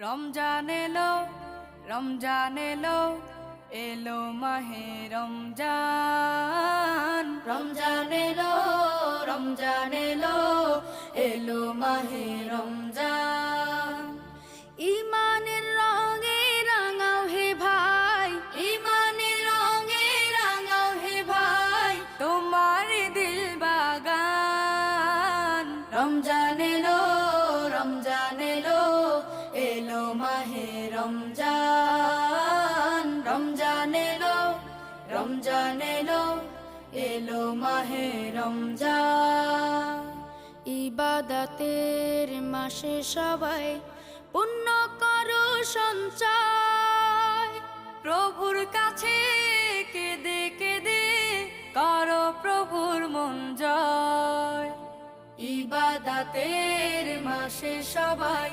রমজান এলো, রমজান এলো, এলো মাহে রমজান। রমজান এলো, রমজান এলো, এলো মাহে রমজান। ইমানের রঙে রাঙাও হে ভাই, ইমানের রঙে রাঙাও হে ভাই, তোমার দিল বাগান। রমজান এলো, রমজান এলো, এলো মাহে রমজান। রমজান এলো, রমজান এলো, এলো মাহে রমজান। ইবাদতের মাসে সবাই পুণ্য করো সঞ্চয়, প্রভুর কাছে কেঁদে কেঁদে করো প্রভুর মন জয়। ইবাদতের মাসে সবাই